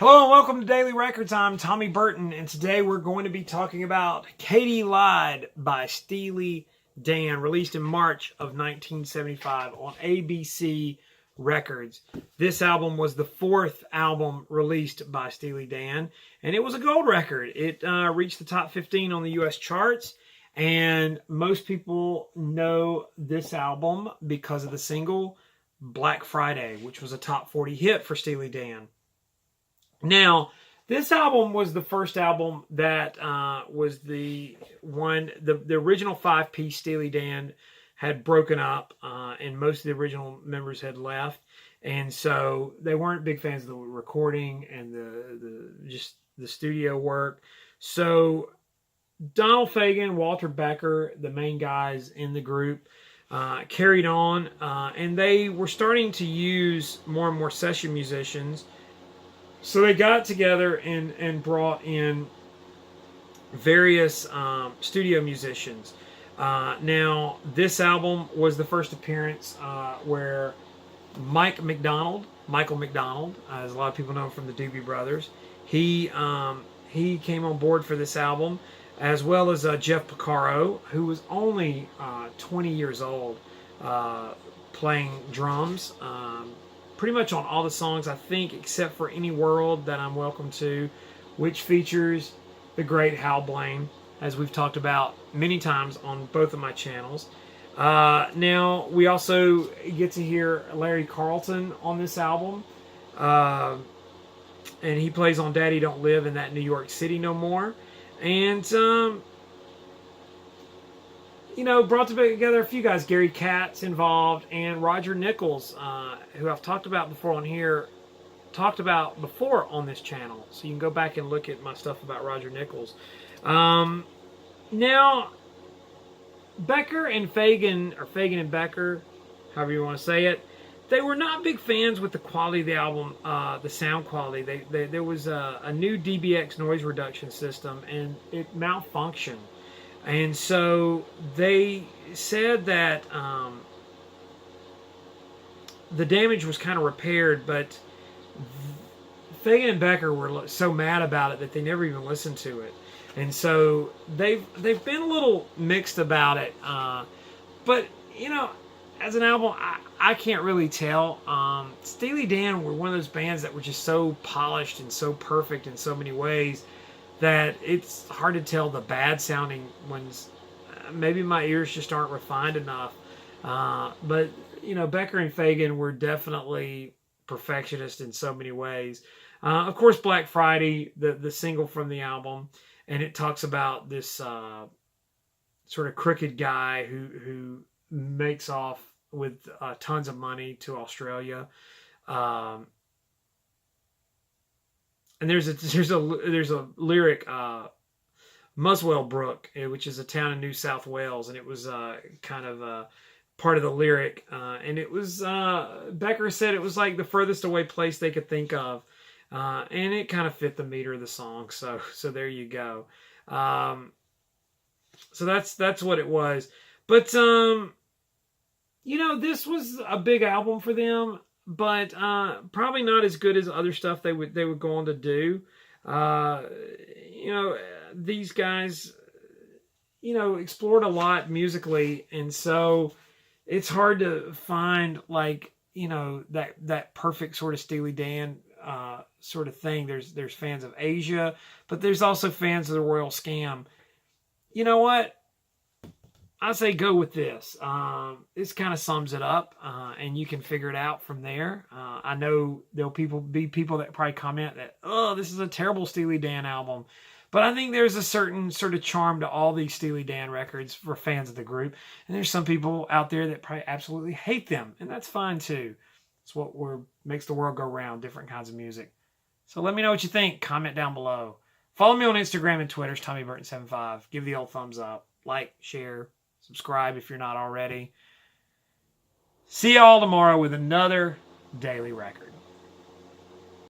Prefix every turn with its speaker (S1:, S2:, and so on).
S1: Hello and welcome to Daily Records. I'm Tommy Burton, and today we're going to be talking about Katy Lied by Steely Dan, released in March of 1975 on ABC Records. This album was the fourth album released by Steely Dan, and it was a gold record. It reached the top 15 on the U.S. charts, and most people know this album because of the single Black Friday, which was a top 40 hit for Steely Dan. Now, this album was the first album that was the original five-piece Steely Dan had broken up, and most of the original members had left, and so they weren't big fans of the recording and the studio work. So Donald Fagen, Walter Becker, the main guys in the group, carried on, and they were starting to use more and more session musicians. So they got together and brought in various studio musicians. Now, this album was the first appearance where Michael McDonald, as a lot of people know him from the Doobie Brothers, he came on board for this album, as well as Jeff Porcaro, who was only 20 years old, playing drums. Pretty much on all the songs, I think, except for Any World That I'm Welcome To, which features the great Hal Blaine, as we've talked about many times on both of my channels. Now, we also get to hear Larry Carlton on this album, and he plays on Daddy Don't Live in That New York City No More. And, brought together a few guys. Gary Katz involved, and Roger Nichols, who I've talked about before on this channel. So you can go back and look at my stuff about Roger Nichols. Now, Becker and Fagen, or Fagen and Becker, however you want to say it, they were not big fans with the quality of the album, the sound quality. There was a new DBX noise reduction system, and it malfunctioned. And so they said that the damage was kind of repaired, but Fagen and Becker were so mad about it that they never even listened to it. And so they've been a little mixed about it. But, as an album, I can't really tell. Steely Dan were one of those bands that were just so polished and so perfect in so many ways that it's hard to tell the bad sounding ones. Maybe my ears just aren't refined enough. But, Becker and Fagen were definitely perfectionists in so many ways. Of course, Black Friday, the single from the album, and it talks about this sort of crooked guy who makes off with tons of money to Australia. And there's a lyric, Muswell Brook, which is a town in New South Wales, and it was kind of part of the lyric. And it was, Becker said it was like the furthest away place they could think of. And it kind of fit the meter of the song. So there you go. So that's what it was. But, this was a big album for them, but probably not as good as other stuff they would go on to do. These guys, explored a lot musically, and so it's hard to find that perfect sort of Steely Dan sort of thing. There's fans of Asia, but there's also fans of the Royal Scam. You know what? I say go with this. This kind of sums it up, and you can figure it out from there. I know there'll be people that probably comment that, oh, this is a terrible Steely Dan album. But I think there's a certain sort of charm to all these Steely Dan records for fans of the group. And there's some people out there that probably absolutely hate them, and that's fine too. It's what makes the world go round, different kinds of music. So let me know what you think. Comment down below. Follow me on Instagram and Twitter, TommyBurton75. Give the old thumbs up. Like, share, subscribe if you're not already. See y'all tomorrow with another Daily Record.